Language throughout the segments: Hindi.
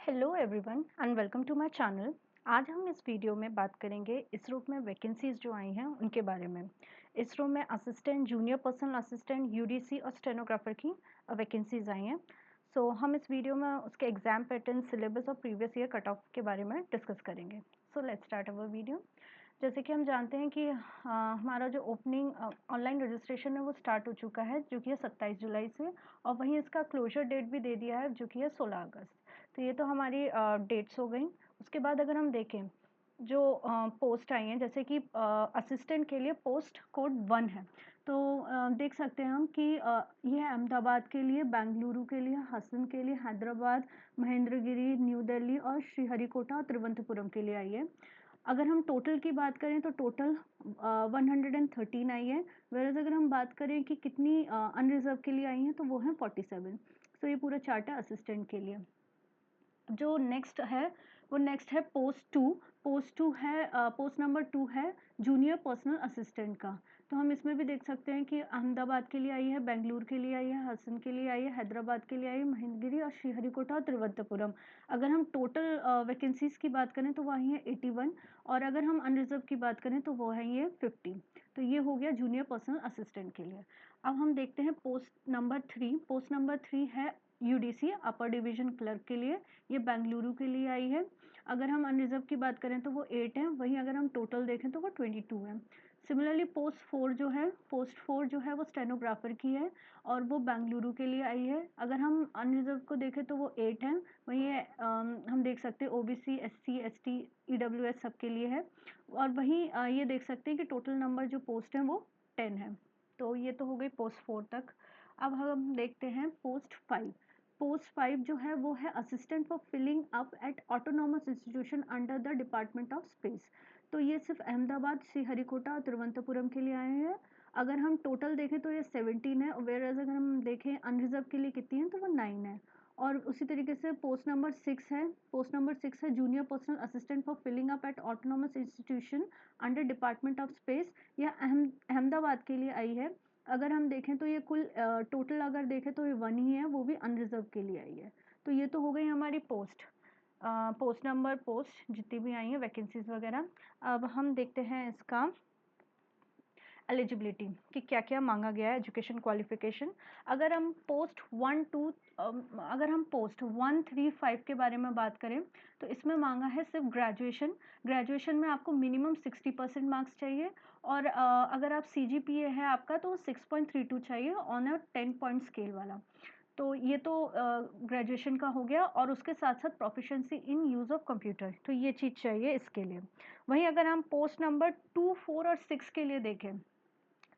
Hello everyone and welcome to my channel. आज हम इस वीडियो में बात करेंगे इसरो में वैकेंसीज जो आई हैं उनके बारे में। इसरो में assistant, junior personal assistant, UDC और स्टेनोग्राफर की वैकेंसीज आई हैं। सो हम इस वीडियो में उसके एग्जाम पैटर्न, सिलेबस और प्रीवियस ईयर कट ऑफ के बारे में डिस्कस करेंगे। So let's start our video. जैसे कि हम जानते हैं कि हमारा जो ओपनिंग ऑनलाइन रजिस्ट्रेशन है वो स्टार्ट हो चुका है, जो कि है 27 जुलाई से, और वहीं इसका क्लोजर डेट भी दे दिया है जो कि है 16 अगस्त। तो ये तो हमारी डेट्स हो गई। उसके बाद अगर हम देखें जो पोस्ट आई हैं, जैसे कि असिस्टेंट के लिए पोस्ट कोड 1 है। तो देख सकते हैं हम कि ये अहमदाबाद के लिए, बेंगलुरु के लिए, हसन के लिए, हैदराबाद, महेंद्रगिरी, न्यू दिल्ली और श्रीहरिकोटा और तिरुवनंतपुरम के लिए आई है। अगर हम टोटल की बात करें तो टोटल 113 आई है। वेरएज़ अगर हम बात करें कि कितनी अनरिजर्व के लिए आई हैं तो वो हैं 47। सो ये पूरा चार्ट है असिस्टेंट के लिए। जो नेक्स्ट है वो नेक्स्ट है पोस्ट 2। पोस्ट 2 है, पोस्ट नंबर 2 है जूनियर पर्सनल असिस्टेंट का। तो हम इसमें भी देख सकते हैं कि अहमदाबाद के लिए आई है, बेंगलुरु के लिए आई है, हसन के लिए आई है, हैदराबाद के लिए आई है, महेंद्रगिरी और श्रीहरिकोटा और तिरुवनंतपुरम। अगर हम टोटल वैकेंसीज की बात करें तो वो आई है 81, और अगर हम अनरिजर्व की बात करें तो वो है ये 50। तो ये हो गया जूनियर पर्सनल असिस्टेंट के लिए। अब हम देखते हैं पोस्ट नंबर 3। पोस्ट नंबर 3 है यूडीसी, अपर डिवीजन क्लर्क के लिए। ये बेंगलुरु के लिए आई है। अगर हम अनरिजर्व की बात करें तो वो 8 है, वहीं अगर हम टोटल देखें तो वो 22 है। सिमिलरली पोस्ट 4 जो है, पोस्ट 4 जो है वो स्टेनोग्राफर की है और वो बेंगलुरु के लिए आई है। अगर हम अनरिजर्व को देखें तो वो 8 है, वहीं हम देख सकते हैं ओबीसी, एससी, एसटी, ईडब्ल्यूएस सबके लिए है। और वहीं ये देख सकते हैं कि टोटल नंबर जो पोस्ट है वो 10 है। तो ये तो हो गई पोस्ट 4 तक। अब हम देखते हैं पोस्ट 5। पोस्ट 5 जो है वो है assistant for filling up at autonomous institution under the department of space. तो ये सिर्फ अहमदाबाद, श्रीहरिकोटा और तिरुवनंतपुरम के लिए आए हैं। अगर हम टोटल देखें तो ये 17 है, वेयर अगर हम देखें अनरिजर्व के लिए कितनी है तो वो 9 है। और उसी तरीके से पोस्ट नंबर 6 है। पोस्ट नंबर 6 है junior personal assistant for filling up at autonomous institution under department of space. यह अहमदाबाद के लिए आई है। अगर हम देखें तो ये कुल टोटल अगर देखें तो ये 1 ही है, वो भी अनरिजर्व के लिए आई है। तो ये तो हो गई हमारी पोस्ट, पोस्ट नंबर, पोस्ट जितनी भी आई हैं वैकेंसीज वगैरह। अब हम देखते हैं इसका एलिजिबिलिटी कि क्या क्या मांगा गया है, एजुकेशन क्वालिफिकेशन। अगर हम पोस्ट 1 2 अगर हम पोस्ट 1 3 5 के बारे में बात करें तो इसमें मांगा है सिर्फ ग्रेजुएशन। ग्रेजुएशन में आपको मिनिमम 60% मार्क्स चाहिए, और अगर आप सीजीपीए है आपका तो 6.32 चाहिए ऑन अ 10 पॉइंट स्केल वाला। तो ये तो ग्रेजुएशन का हो गया, और उसके साथ साथ proficiency in use of computer, तो ये चीज़ चाहिए इसके लिए। वहीं अगर हम पोस्ट नंबर 2 4 और 6 के लिए देखें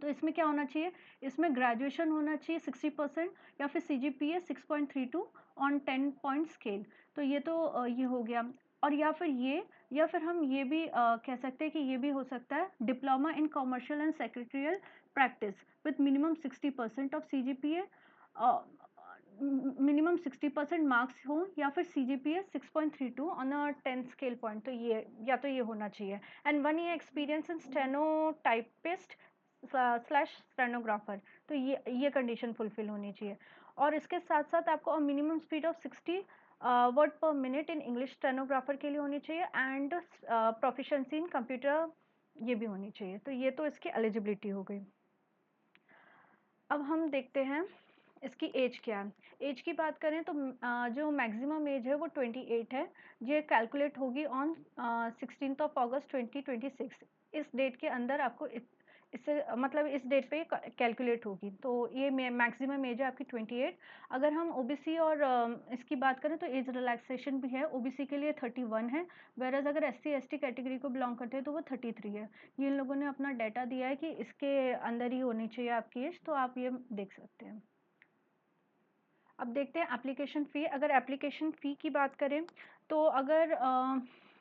तो इसमें क्या होना चाहिए, इसमें ग्रेजुएशन होना चाहिए 60% या फिर सीजीपीए 6.32 ऑन 10 पॉइंट स्केल। तो ये तो ये हो गया। और या फिर ये, या फिर हम ये भी कह सकते हैं कि ये भी हो सकता है diploma in commercial and secretarial practice with minimum 60% of CGPA, minimum 60% marks हो, या फिर CGPA 6.32 on a 10 scale point. तो ये या तो ये होना चाहिए। And 1 year experience in steno typist slash stenographer. तो ये कंडीशन फुलफिल होनी चाहिए। और इसके साथ साथ आपको मिनिमम स्पीड ऑफ 60 वर्ड पर मिनट इन इंग्लिश स्टेनोग्राफर के लिए होनी चाहिए, एंड प्रोफिशिएंसी इन कंप्यूटर ये भी होनी चाहिए। तो ये तो इसकी एलिजिबिलिटी हो गई। अब हम देखते हैं इसकी एज क्या है। एज की बात करें तो जो मैक्सिमम एज है वो 28 है। ये कैलकुलेट होगी ऑन 16 अगस्त 2026। इस डेट के अंदर आपको इससे मतलब इस डेट पे कैलकुलेट होगी। तो ये मैक्सिमम एज है आपकी 28। अगर हम ओबीसी और इसकी बात करें तो एज रिलैक्सेशन भी है। ओबीसी के लिए 31 है, वेरएज अगर एससी एसटी कैटेगरी को बिलोंग करते हैं तो वो 33 है। ये इन लोगों ने अपना डाटा दिया है कि इसके अंदर ही होनी चाहिए आपकी एज, तो आप ये देख सकते हैं। अब देखते हैं एप्लीकेशन फ़ी। अगर एप्लीकेशन फ़ी की बात करें तो अगर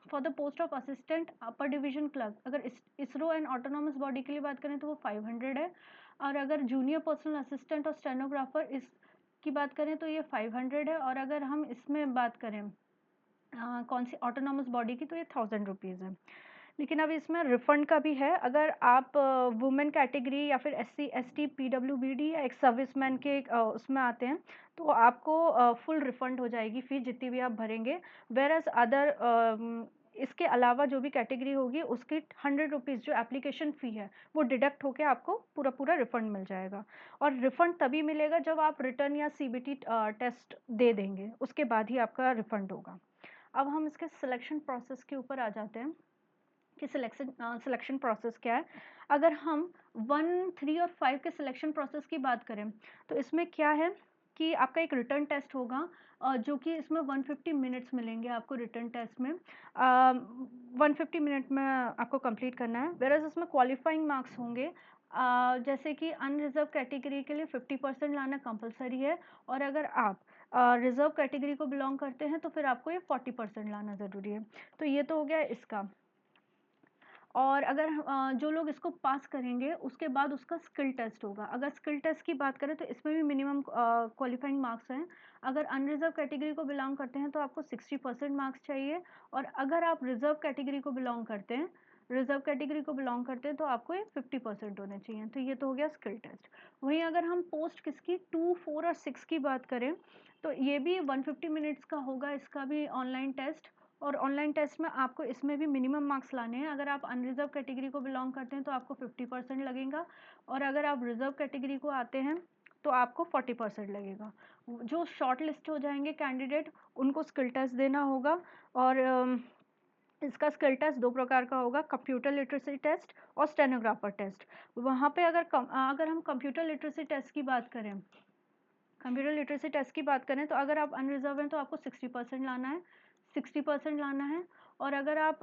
for the post of assistant upper division clerk, अगर इसरो एंड ऑटोनॉमस बॉडी के लिए बात करें तो वो 500 है। और अगर जूनियर पर्सनल असिस्टेंट और स्टेनोग्राफर इस की बात करें तो ये 500 है। और अगर हम इसमें बात करें कौन सी ऑटोनॉमस बॉडी की तो ये 1000 रुपीज़ है। लेकिन अब इसमें रिफंड का भी है। अगर आप वुमेन कैटेगरी या फिर एससी, एसटी, पीडब्ल्यूबीडी या एक्स सर्विसमैन के उसमें आते हैं, तो आपको फुल रिफंड हो जाएगी फ़ीस जितनी भी आप भरेंगे। व्हेयरएज़ अदर इसके अलावा जो भी कैटेगरी होगी उसकी 100 रुपीज़ जो एप्लीकेशन फ़ी है, वो डिडक्ट होके आपको पूरा रिफंड मिल जाएगा। और रिफंड तभी मिलेगा जब आप रिटर्न या सीबीटी टेस्ट दे देंगे, उसके बाद ही आपका रिफंड होगा। अब हम इसके सिलेक्शन प्रोसेस के ऊपर आ जाते हैं कि सिलेक्शन प्रोसेस क्या है। अगर हम 1, 3 और 5 के सिलेक्शन प्रोसेस की बात करें, तो इसमें क्या है कि आपका एक रिटर्न टेस्ट होगा, जो कि इसमें 150 मिनट्स मिलेंगे आपको रिटर्न टेस्ट में। 150 मिनट में आपको कंप्लीट करना है। व्हेयरएज़ इसमें क्वालिफाइंग मार्क्स होंगे, जैसे कि अनरिज़र्व कैटेगरी के लिए 50% लाना कंपल्सरी है, और अगर आप रिज़र्व कैटेगरी को बिलॉन्ग करते हैं तो फिर आपको ये 40% लाना ज़रूरी है। तो ये तो हो गया इसका। और अगर जो लोग इसको पास करेंगे उसके बाद उसका स्किल टेस्ट होगा। अगर स्किल टेस्ट की बात करें तो इसमें भी मिनिमम क्वालिफाइंग मार्क्स हैं। अगर अनरिज़र्व कैटेगरी को बिलॉन्ग करते हैं तो आपको 60% मार्क्स चाहिए, और अगर आप रिज़र्व कैटेगरी को बिलॉन्ग करते हैं, तो आपको ये 50% होने चाहिए। तो ये तो हो गया स्किल टेस्ट। वहीं अगर हम पोस्ट किसकी 2, 4 और 6 की बात करें, तो ये भी 150 मिनट्स का होगा, इसका भी ऑनलाइन टेस्ट। और ऑनलाइन टेस्ट में आपको इसमें भी मिनिमम मार्क्स लाने हैं। अगर आप अनरिज़र्व कैटेगरी को बिलॉन्ग करते हैं तो आपको 50% लगेगा, और अगर आप रिज़र्व कैटेगरी को आते हैं तो आपको 40% लगेगा। जो शॉर्ट लिस्ट हो जाएंगे कैंडिडेट, उनको स्किल टेस्ट देना होगा। और इसका स्किल टेस्ट 2 प्रकार का होगा, कंप्यूटर लिटरेसी टेस्ट और स्टेनोग्राफर टेस्ट। वहाँ पे अगर हम कंप्यूटर लिटरेसी टेस्ट की बात करें, तो अगर आप अनरिज़र्व हैं तो आपको 60% लाना है, 60% लाना है। और अगर आप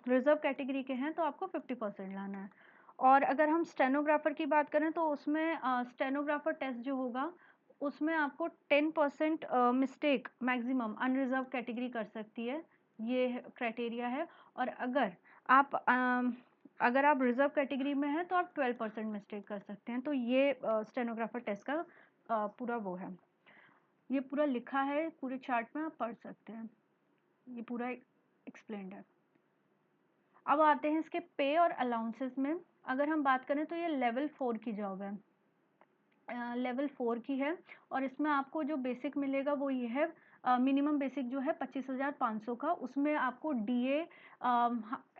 रिज़र्व कैटेगरी के हैं तो आपको 50% लाना है। और अगर हम स्टेनोग्राफर की बात करें तो उसमें स्टेनोग्राफर टेस्ट जो होगा, उसमें आपको 10% मिस्टेक मैक्सिमम अनरिज़र्व कैटेगरी कर सकती है, ये क्राइटेरिया है। और अगर आप रिज़र्व कैटेगरी में हैं तो आप 12% मिस्टेक कर सकते हैं। तो ये स्टेनोग्राफर टेस्ट का पूरा वो है। ये पूरा लिखा है, पूरे चार्ट में आप पढ़ सकते हैं, ये पूरा एक्सप्लेन्ड है। अब आते हैं इसके पे और अलाउंसेस में। अगर हम बात करें तो ये लेवल 4 की जॉब है, लेवल 4 की है। और इसमें आपको जो बेसिक मिलेगा वो ये है, मिनिमम बेसिक जो है 25,500 का, उसमें आपको डीए,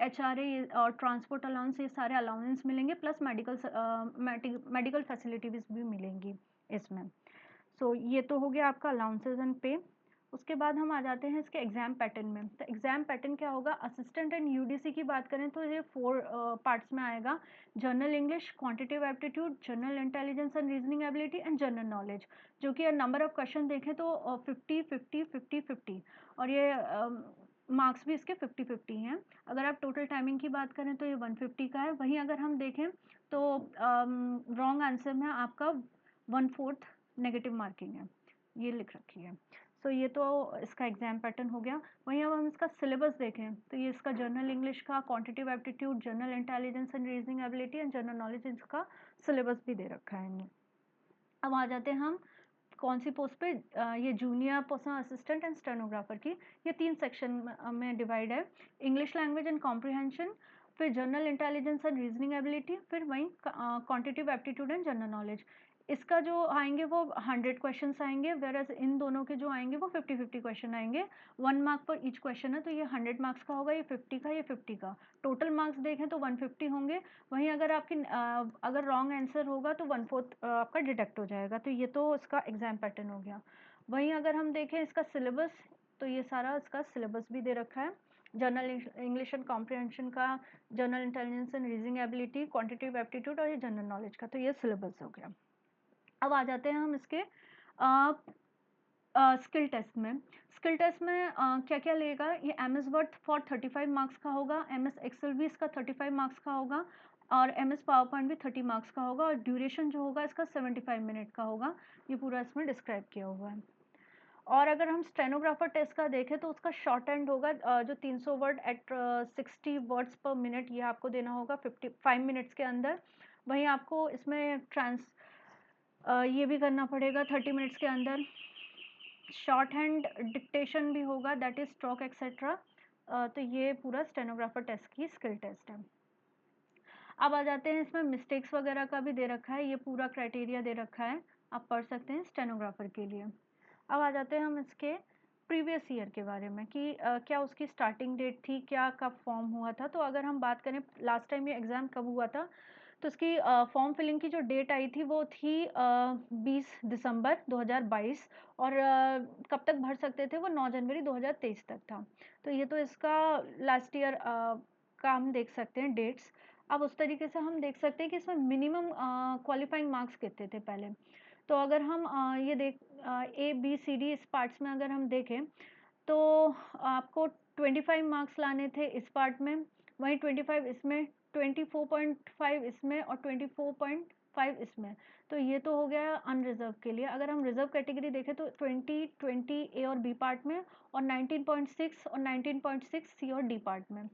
एचआरए और ट्रांसपोर्ट अलाउंस, ये सारे अलाउंस मिलेंगे, प्लस मेडिकल फैसिलिटीज़ भी मिलेंगी इसमें। सो ये तो हो गया आपका अलाउंसेस एंड पे। उसके बाद हम आ जाते हैं इसके एग्जाम पैटर्न में। तो एग्जाम पैटर्न क्या होगा, असिस्टेंट एंड यूडीसी की बात करें तो ये 4 पार्ट्स में आएगा। General English, quantitative aptitude, general intelligence and reasoning ability and general knowledge, जो कि नंबर ऑफ क्वेश्चन देखें तो 50, 50, 50, 50, और ये मार्क्स भी इसके 50-50 हैं। अगर आप टोटल टाइमिंग की बात करें तो ये 150 का है। वहीं अगर हम देखें तो रॉन्ग आंसर में आपका 1/4 नेगेटिव मार्किंग है, ये लिख रखी है। सो ये तो इसका एग्जाम पैटर्न हो गया। वहीं अब हम इसका सिलेबस देखें तो ये इसका जनरल इंग्लिश का, quantitative aptitude, general intelligence and reasoning ability and general knowledge, इसका सिलेबस भी दे रखा है इन्हें। अब आ जाते हैं हम कौन सी पोस्ट पे, ये junior personal assistant and stenographer की। ये 3 सेक्शन में डिवाइड है, इंग्लिश लैंग्वेज एंड कॉम्प्रिहेंशन, फिर general intelligence and reasoning ability, फिर वहीं quantitative aptitude and general knowledge. इसका जो आएंगे वो 100 क्वेश्चंस आएंगे, वेरएज इन दोनों के जो आएंगे वो 50-50 क्वेश्चन आएंगे। 1 मार्क पर ईच क्वेश्चन है, तो ये 100 मार्क्स का होगा, ये 50 का, ये 50 का। टोटल मार्क्स देखें तो 150 होंगे। वहीं अगर अगर रॉन्ग आंसर होगा तो 1/4 आपका डिडक्ट हो जाएगा। तो ये तो इसका एग्जाम पैटर्न हो गया। वहीं अगर हम देखें इसका सिलेबस, तो ये सारा इसका सिलेबस भी दे रखा है। जनरल इंग्लिश एंड कॉम्प्रिहेंशन का, general intelligence and reasoning ability, quantitative aptitude और ये जनरल नॉलेज का, तो ये सिलेबस हो गया। अब आ जाते हैं हम इसके स्किल टेस्ट में। स्किल टेस्ट में क्या क्या लेगा, ये एमएस वर्ड फॉर 35 मार्क्स का होगा, एमएस एक्सेल भी इसका 35 मार्क्स का होगा, और एमएस पावर पॉइंट भी 30 मार्क्स का होगा, और ड्यूरेशन जो होगा इसका 75 मिनट का होगा। ये पूरा इसमें डिस्क्राइब किया हुआ है। और अगर हम स्टेनोग्राफर टेस्ट का देखें तो उसका शॉर्ट हैंड होगा, जो 300 वर्ड एट 60 वर्ड्स पर मिनट, ये आपको देना होगा 55 मिनट्स के अंदर। वहीं आपको इसमें ये भी करना पड़ेगा 30 मिनट्स के अंदर। शॉर्ट हैंड डिक्टेशन भी होगा, दैट इज स्ट्रोक एक्सेट्रा, तो ये पूरा स्टेनोग्राफर टेस्ट की स्किल टेस्ट है। अब आ जाते हैं, इसमें मिस्टेक्स वगैरह का भी दे रखा है, ये पूरा क्राइटेरिया दे रखा है, आप पढ़ सकते हैं स्टेनोग्राफर के लिए। अब आ जाते हैं हम इसके प्रीवियस ईयर के बारे में कि क्या उसकी स्टार्टिंग डेट थी, क्या कब फॉर्म हुआ था। तो अगर हम बात करें लास्ट टाइम ये एग्ज़ाम कब हुआ था, तो इसकी फॉर्म फिलिंग की जो डेट आई थी वो थी 20 दिसंबर 2022, और कब तक भर सकते थे वो 9 जनवरी 2023 तक था। तो ये तो इसका लास्ट ईयर का हम देख सकते हैं डेट्स। अब उस तरीके से हम देख सकते हैं कि इसमें मिनिमम क्वालिफाइंग मार्क्स कितने थे पहले। तो अगर हम ये देख ए बी सी डी इस पार्ट्स में अगर हम देखें, तो आपको 25 मार्क्स लाने थे इस पार्ट में, वहीं 25 इसमें, 24.5 इसमें और 24.5 इसमें। तो ये तो हो गया अनरिजर्व के लिए। अगर हम रिजर्व कैटेगरी देखें तो 20 ए और बी पार्ट में, और 19.6 और 19.6 सी और डी पार्ट में।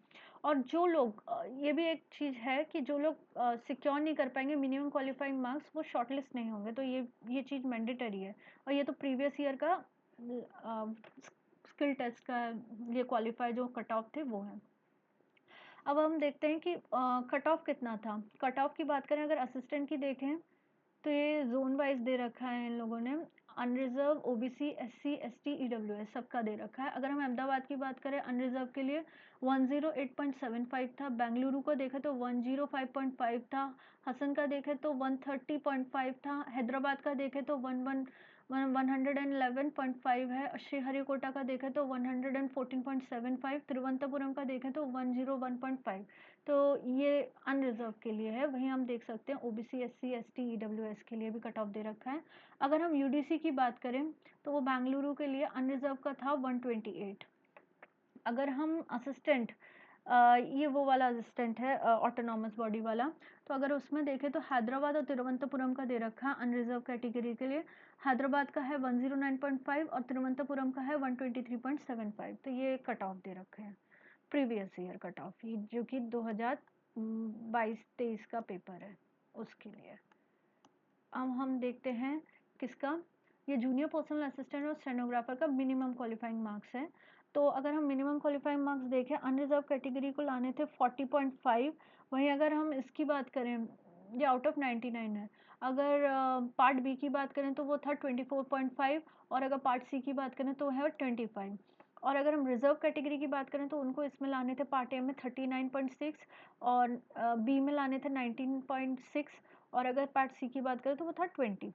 और जो लोग ये भी एक चीज़ है कि जो लोग सिक्योर नहीं कर पाएंगे मिनिमम क्वालिफाइंग मार्क्स, वो शॉर्टलिस्ट नहीं होंगे। तो ये चीज़ मैंडेटरी है। और ये तो प्रीवियस ईयर का स्किल टेस्ट का ये क्वालिफाई जो कट ऑफ थे वो है। अब हम देखते हैं कि कट ऑफ कितना था। कट ऑफ की बात करें अगर असिस्टेंट की देखें, तो ये जोन वाइज दे रखा है इन लोगों ने, unreserve, OBC, SC, ST, EWS सबका दे रखा है। अगर हम अहमदाबाद की बात करें अनरिजर्व के लिए 108.75 था, बेंगलुरु को देखें तो 105.5 था, हसन का देखें तो 130.5 था, हैदराबाद का देखें तो 111.5 है, श्रीहरिकोटा का देखें तो 114.75, तिरुवनंतपुरम का देखें तो 101.5। तो ये अनरिजर्व के लिए है। वहीं हम देख सकते हैं ओबीसी, एससी, एसटी, ईडब्ल्यूएस के लिए भी कट ऑफ दे रखा है। अगर हम यूडीसी की बात करें तो वो बेंगलुरु के लिए अनरिजर्व का था 128। अगर हम असिस्टेंट, ये वो वाला असिस्टेंट है ऑटोनॉमस बॉडी वाला, तो अगर उसमें देखें तो हैदराबाद और तिरुवनंतपुरम का दे रखा है अनरिजर्व कैटेगरी के लिए। हैदराबाद का है 109.5 और तिरुवनंतपुरम का है 123.75। तो ये कट ऑफ दे रखे हैं प्रीवियस ईयर कट ऑफ, जो कि 2022-23 का पेपर है उसके लिए। अब हम देखते हैं किसका, ये जूनियर पर्सनल असिस्टेंट और स्टेनोग्राफर का मिनिमम क्वालिफाइंग मार्क्स है। तो अगर हम मिनिमम क्वालिफाइंग मार्क्स देखें, अनरिजर्व कैटेगरी को लाने थे 40.5। वहीं अगर हम इसकी बात करें, ये आउट ऑफ 99 है। अगर पार्ट बी की बात करें तो वो था 24.5, और अगर पार्ट सी की बात करें तो वो है 25। और अगर हम रिजर्व कैटेगरी की बात करें तो उनको इसमें लाने थे पार्ट ए में 39.6, और बी में लाने थे 19.6, और अगर पार्ट सी की बात करें तो वो था 20।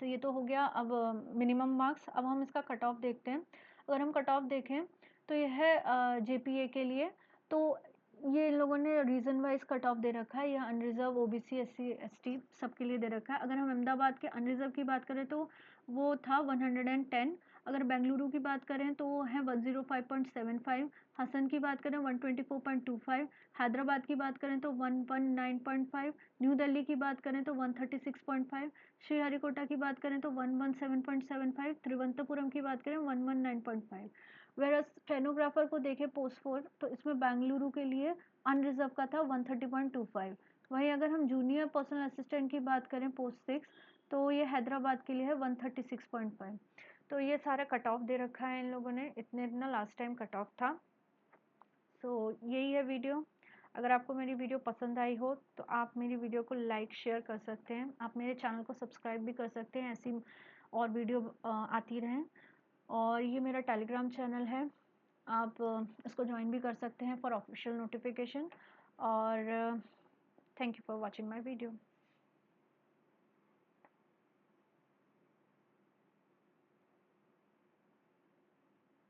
तो ये तो हो गया अब मिनिमम मार्क्स। अब हम इसका कट ऑफ देखते हैं। अगर हम कट ऑफ देखें तो ये है जेपीए के लिए। तो ये इन लोगों ने रीजन वाइज कट ऑफ दे रखा है, यह अनरिजर्व, ओबीसी, एससी, एसटी सबके लिए दे रखा है। अगर हम अहमदाबाद के अनरिजर्व की बात करें तो वो था 110। अगर बेंगलुरु की बात करें तो वो है 105.75। हसन की बात करें 124.25। हैदराबाद की बात करें तो 119.5। न्यू दिल्ली की बात करें तो 136.5। श्रीहरिकोटा की बात करें तो 117.75। तिरुवनंतपुरम की बात करें 119.5। वेरस स्टेनोग्राफर को देखें पोस्ट 4, तो इसमें बेंगलुरु के लिए अनरिजर्व का था 130.25। वहीं अगर हम जूनियर पर्सनल असिस्टेंट की बात करें पोस्ट 6, तो ये हैदराबाद के लिए है 136.5। तो ये सारा कट ऑफ दे रखा है इन लोगों ने, इतना लास्ट टाइम कट ऑफ था। सो यही है वीडियो। अगर आपको मेरी वीडियो पसंद आई हो तो आप मेरी वीडियो को लाइक शेयर कर सकते हैं। आप मेरे चैनल को सब्सक्राइब भी कर सकते हैं, ऐसी और वीडियो आती रहें। और ये मेरा टेलीग्राम चैनल है, आप इसको ज्वाइन भी कर सकते हैं फॉर ऑफिशियल नोटिफिकेशन। और thank you for watching my video.